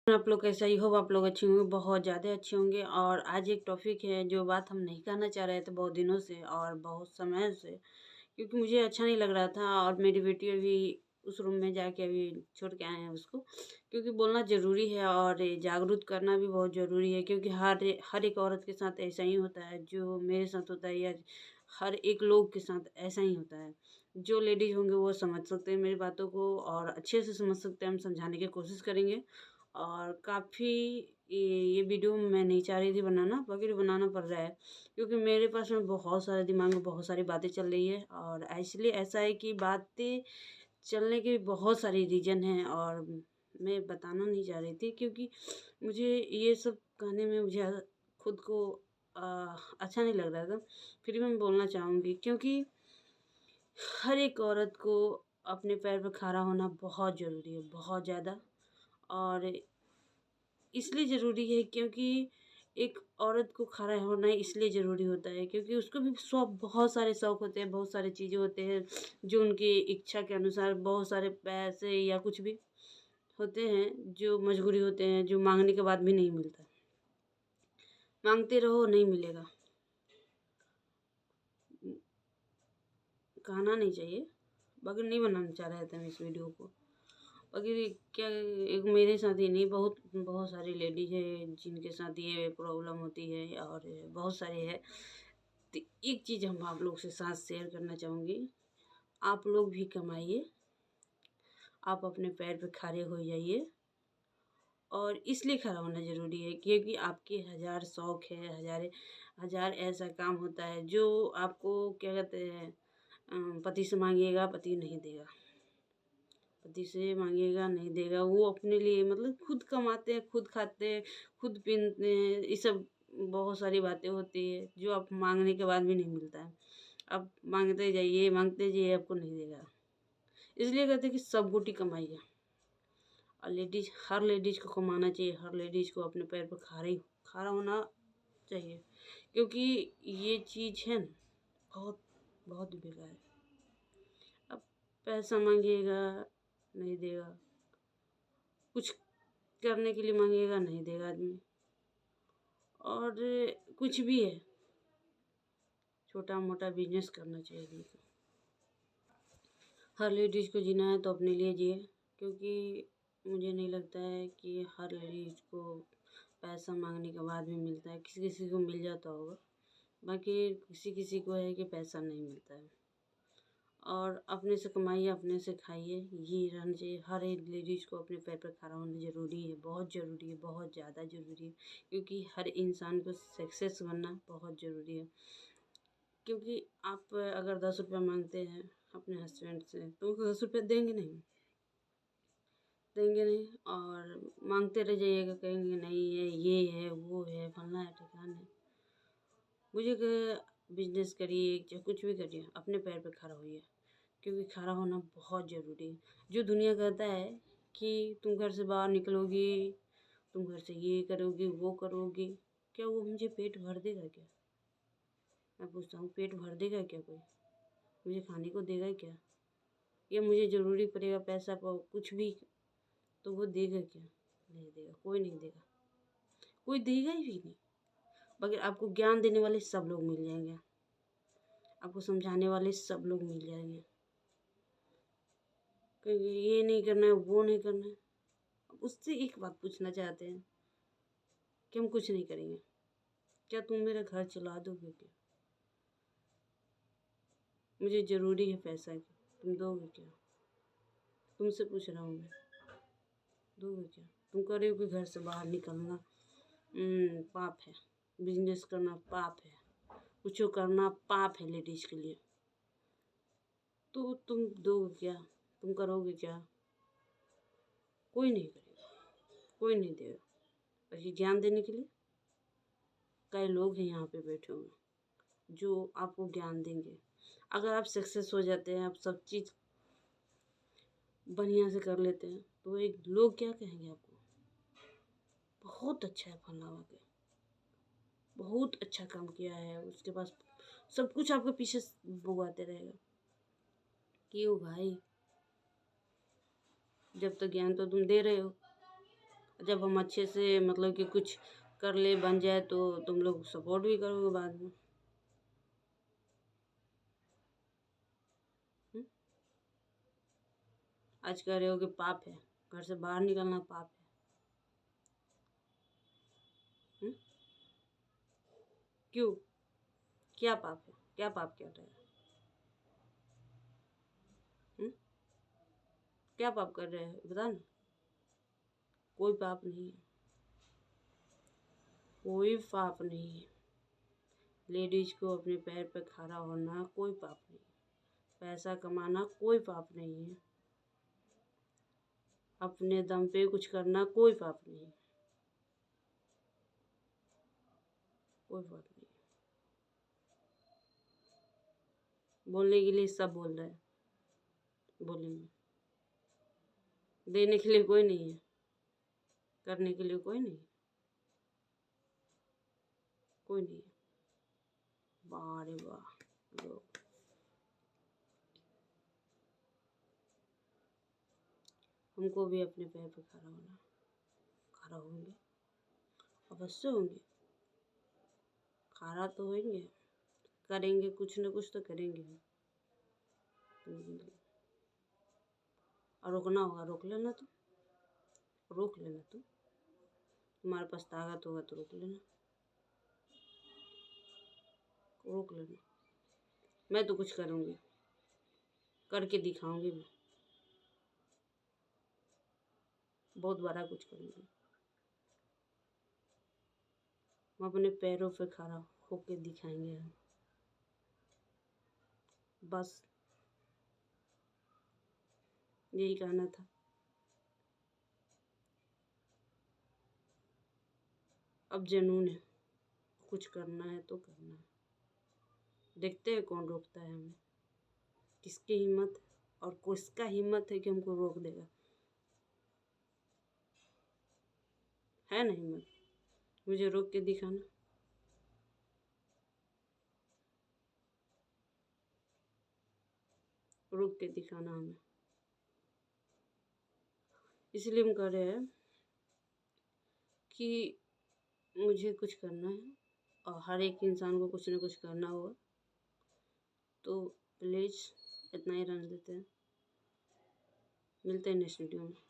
आप लोग कैसे? आई होप आप लोग अच्छे होंगे, बहुत ज़्यादा अच्छे होंगे। और आज एक टॉपिक है जो बात हम नहीं कहना चाह रहे थे बहुत दिनों से और बहुत समय से, क्योंकि मुझे अच्छा नहीं लग रहा था। और मेरी बेटी अभी उस रूम में जाके अभी छोड़ के आए हैं उसको, क्योंकि बोलना ज़रूरी है और ये जागरूक करना भी बहुत ज़रूरी है। क्योंकि हर एक औरत के साथ ऐसा ही होता है जो मेरे साथ होता है, या हर एक लोग के साथ ऐसा ही होता है। जो लेडीज़ होंगे वो समझ सकते हैं मेरी बातों को और अच्छे से समझ सकते हैं। हम समझाने की कोशिश करेंगे। और काफ़ी ये वीडियो मैं नहीं चाह रही थी बनाना, मगर बनाना पड़ रहा है, क्योंकि मेरे पास में बहुत सारे दिमाग में बहुत सारी बातें चल रही है। और इसलिए ऐसा है कि बातें चलने के बहुत सारे रीज़न हैं और मैं बताना नहीं चाह रही थी, क्योंकि मुझे ये सब कहने में मुझे खुद को अच्छा नहीं लग रहा था। फिर भी मैं बोलना चाहूँगी, क्योंकि हर एक औरत को अपने पैर पर खड़ा होना बहुत ज़रूरी है, बहुत ज़्यादा। और इसलिए ज़रूरी है क्योंकि एक औरत को खड़ा होना इसलिए ज़रूरी होता है क्योंकि उसको भी शौक, बहुत सारे शौक होते हैं, बहुत सारी चीज़ें होते हैं जो उनकी इच्छा के अनुसार, बहुत सारे पैसे या कुछ भी होते हैं जो मजबूरी होते हैं, जो मांगने के बाद भी नहीं मिलता। मांगते रहो नहीं मिलेगा। कहना नहीं चाहिए, मगर नहीं बनाना चाह रहे थे हम इस वीडियो को। बाकी क्या, एक मेरे साथ ही नहीं, बहुत बहुत सारी लेडीज है जिनके साथ ये प्रॉब्लम होती है और बहुत सारे है। तो एक चीज़ हम आप लोग से साथ शेयर करना चाहूँगी। आप लोग भी कमाइए, आप अपने पैर पे खड़े हो जाइए। और इसलिए खड़ा होना ज़रूरी है क्योंकि आपके हज़ार शौक है, हज़ार हज़ार ऐसा काम होता है जो आपको क्या कहते हैं, पति से मांगिएगा पति नहीं देगा, पति से मांगिएगा नहीं देगा। वो अपने लिए मतलब खुद कमाते हैं, खुद खाते हैं, खुद पीते हैं। ये सब बहुत सारी बातें होती है जो आप मांगने के बाद भी नहीं मिलता है। आप मांगते जाइए, आपको नहीं देगा। इसलिए कहते हैं कि सब गोटी कमाइए। और हर लेडीज़ को कमाना चाहिए, हर लेडीज़ को अपने पैर पर खड़ा होना चाहिए, क्योंकि ये चीज़ है ना, बहुत बहुत बेकार है। अब पैसा मांगिएगा नहीं देगा, कुछ करने के लिए मांगिएगा नहीं देगा आदमी। और कुछ भी है, छोटा मोटा बिजनेस करना चाहिए आदमी को। हर लेडीज़ को जीना है तो अपने लिए जिए, क्योंकि मुझे नहीं लगता है कि हर लेडीज़ को पैसा मांगने के बाद भी मिलता है। किसी किसी को मिल जाता होगा, बाकी किसी किसी को है कि पैसा नहीं मिलता है। और अपने से कमाइए, अपने से खाइए, ये रहना चाहिए। हर एक लेडीज़ को अपने पैर पर खड़ा होना ज़रूरी है, बहुत ज़रूरी है, बहुत ज़्यादा ज़रूरी है। क्योंकि हर इंसान को सक्सेस बनना बहुत ज़रूरी है। क्योंकि आप अगर 10 रुपये मांगते हैं अपने हस्बैंड से तो वो 10 रुपये देंगे नहीं, देंगे नहीं। और मांगते रह जाइएगा, कहेंगे नहीं है, ये है, वो है, फलना है, ठिकाना है। मुझे बिजनेस करिए चाहे कुछ भी करिए, अपने पैर पे खड़ा होइए, क्योंकि खड़ा होना बहुत ज़रूरी है। जो दुनिया कहता है कि तुम घर से बाहर निकलोगी, तुम घर से ये करोगी वो करोगी, क्या वो मुझे पेट भर देगा क्या? मैं पूछता हूँ, पेट भर देगा क्या कोई? मुझे खाने को देगा क्या? या मुझे ज़रूरी पड़ेगा पैसा कुछ भी, तो वो देगा क्या? नहीं देगा, कोई नहीं देगा, कोई देगा ही भी नहीं। मगर आपको ज्ञान देने वाले सब लोग मिल जाएंगे, आपको समझाने वाले सब लोग मिल जाएंगे। क्योंकि ये नहीं करना है, वो नहीं करना है। अब उससे एक बात पूछना चाहते हैं कि हम कुछ नहीं करेंगे, क्या तुम मेरा घर चला दोगे क्या? मुझे ज़रूरी है पैसा की, तुम दोगे क्या? तुमसे पूछ रहा हूँ मैं, दोगे क्या? तुम कह रहे हो कि घर से बाहर निकलना पाप है, बिजनेस करना पाप है, कुछ करना पाप है लेडीज़ के लिए, तो तुम दोगे क्या? तुम करोगे क्या? कोई नहीं करेगा, कोई नहीं देगा। बस ये ज्ञान देने के लिए कई लोग हैं यहाँ पे बैठे हुए जो आपको ज्ञान देंगे। अगर आप सक्सेस हो जाते हैं, आप सब चीज़ बढ़िया से कर लेते हैं, तो एक लोग क्या कहेंगे आपको? बहुत अच्छा है फलना वाला, बहुत अच्छा काम किया है, उसके पास सब कुछ आपके पीछे बुआते रहेगा। क्यों भाई? जब तक ज्ञान तो तुम दे रहे हो, जब हम अच्छे से मतलब कि कुछ कर ले बन जाए तो तुम लोग सपोर्ट भी करोगे बाद में। हुँ? आज कह रहे हो कि पाप है, घर से बाहर निकलना पाप है। हुँ? क्यों? क्या पाप है? क्या पाप कर रहे हैं? हुँ? क्या पाप कर रहे हैं बता ना? कोई पाप नहीं है, कोई पाप नहीं है। लेडीज़ को अपने पैर पे खड़ा होना कोई पाप नहीं है। पैसा कमाना कोई पाप नहीं है। अपने दम पे कुछ करना कोई पाप नहीं है, कोई पाप नहीं है। बोलने के लिए सब बोल रहे हैं, बोलेंगे। देने के लिए कोई नहीं है, करने के लिए कोई नहीं है, कोई नहीं है। वाह रे वाह! लोग हमको भी अपने पैर पे खड़ा होना, खड़ा होंगे, अवश्य होंगे, खड़ा तो होंगे, करेंगे कुछ न कुछ तो करेंगे हम। और रोकना होगा रोक लेना तुम, रोक लेना तुम। तुम्हारे पास ताकत होगा तो रोक लेना, रोक लेना। मैं तो कुछ करूँगी, करके दिखाऊँगी मैं, बहुत बड़ा कुछ करूँगी। हम अपने पैरों पे खड़ा होके दिखाएँगे हम, बस यही कहना था। अब जुनून है, कुछ करना है तो करना है। देखते हैं कौन रोकता है हमें, किसकी हिम्मत और किसका हिम्मत है कि हमको रोक देगा। है ना हिम्मत? मुझे रोक के दिखाना, रोक के दिखाना हमें। इसलिए हम कह रहे हैं कि मुझे कुछ करना है और हर एक इंसान को कुछ ना कुछ करना होगा। तो प्लीज़ इतना ही रहने देते हैं। मिलते हैं नेक्स्ट वीडियो में।